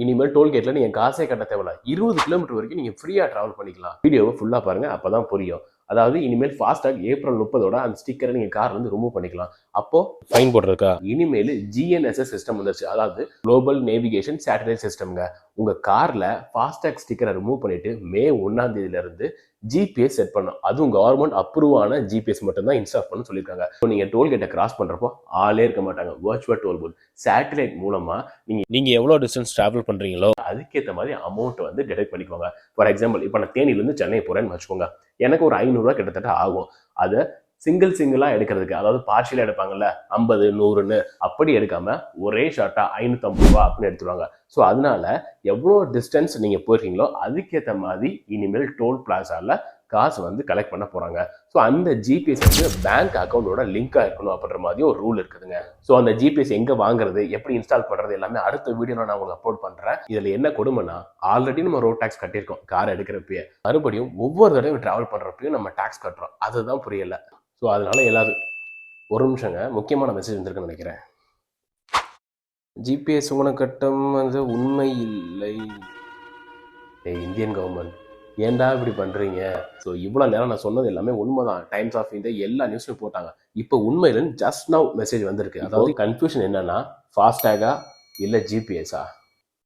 இனிமேல் டோல்கேட்ல நீங்க காசே கட்ட தேவையில்ல. 20 கிலோமீட்டர் வரைக்கும் நீங்க ஃப்ரீயா டிராவல் பண்ணிக்கலாம். வீடியோவை ஃபுல்லா பாருங்க, அப்பதான் புரியும். அதாவது இனிமேல் ஃபாஸ்டாக் ஏப்ரல் 30 அந்த ஸ்டிக்கரை நீங்க கார்ல இருந்து ரிமூவ் பண்ணிக்கலாம். அப்போ ஃபைன் போடுறதுக்கா இனிமேல் ஜிஎன்எஸ்எஸ் சிஸ்டம் வந்துருச்சு. அதாவது குளோபல் நேவிகேஷன் சேட்டலைட் சிஸ்டம்ங்க. உங்க கார்ல ஃபாஸ்டாக் ஸ்டிக்கரை ரிமூவ் பண்ணிட்டு மே 1 இருந்து ஜிபிஎஸ் செட் பண்ணும். அதுவும் கவர்மெண்ட் அப்ரூவ் ஆன ஜிபிஎஸ் மட்டும் தான் இன்ஸ்டால் பண்ண சொல்லியிருக்காங்க. இப்போ நீங்க டோல்கேட்டை கிராஸ் பண்றப்போ ஆளே இருக்க மாட்டாங்க. வர்ச்சுவல் டோல் பூத் சேட்டலைட் மூலமா நீங்க எவ்வளவு டிஸ்டன்ஸ் டிராவல் பண்றீங்களோ அதுக்கேற்ற மாதிரி அமௌண்ட் வந்து டிடெக்ட் பண்ணிக்குவாங்க. ஃபார் எக்ஸாம்பிள் இப்போ நான் தேனியிலிருந்து சென்னை போறேன்னு வச்சுக்கோங்க. எனக்கு ஒரு 500 ரூபா கிட்டத்தட்ட ஆகும். அதை சிங்கிளா எடுக்கிறதுக்கு, அதாவது பார்ஷியலா எடுப்பாங்கல்ல 50 100ன்னு அப்படி எடுக்காம ஒரே ஷார்ட்டா 550 ரூபா அப்படின்னு எடுத்துருவாங்க. ஸோ அதனால எவ்வளோ டிஸ்டன்ஸ் நீங்க போயிருக்கீங்களோ அதுக்கேற்ற மாதிரி இனிமேல் டோல் பிளாசால காசு வந்து கலெக்ட் பண்ண போறாங்க. ஸோ அந்த ஜிபிஎஸ் வந்து பேங்க் அக்கௌண்டோட லிங்காக இருக்கணும் அப்படின்ற மாதிரி ஒரு ரூல் இருக்குதுங்க. ஸோ அந்த ஜிபிஎஸ் எங்க வாங்குறது, எப்படி இன்ஸ்டால் பண்றது எல்லாமே அடுத்த வீடியோல நான் உங்களுக்கு அப்லோட் பண்றேன். இதுல என்ன கொடுமைனா, ஆல்ரெடி நம்ம ரோட் டாக்ஸ் கட்டியிருக்கோம் கார் எடுக்கிறப்பயே, மறுபடியும் ஒவ்வொரு தடவையும் டிராவல் பண்றப்பயும் நம்ம டாக்ஸ் கட்டுறோம். அதுதான் புரியல. ஸோ அதனால எல்லாரும் ஒரு நிமிஷங்க, முக்கியமான மெசேஜ் வந்திருக்குன்னு நினைக்கிறேன். ஜிபிஎஸ் ஊனக்கட்டம் வந்து உண்மை இல்லை. இந்தியன் கவர்மெண்ட் ஏன்டா இப்படி பண்றீங்க? ஸோ இவ்வளோ நேரம் நான் சொன்னது எல்லாமே உண்மைதான். டைம்ஸ் ஆஃப் இந்தியா எல்லா நியூஸ்லையும் போட்டாங்க. இப்போ உண்மையில ஜஸ்ட் நவ் மெசேஜ் வந்திருக்கு. அதாவது கன்ஃபியூஷன் என்னன்னா, ஃபாஸ்டாகா இல்லை ஜிபிஎஸ்ஸா?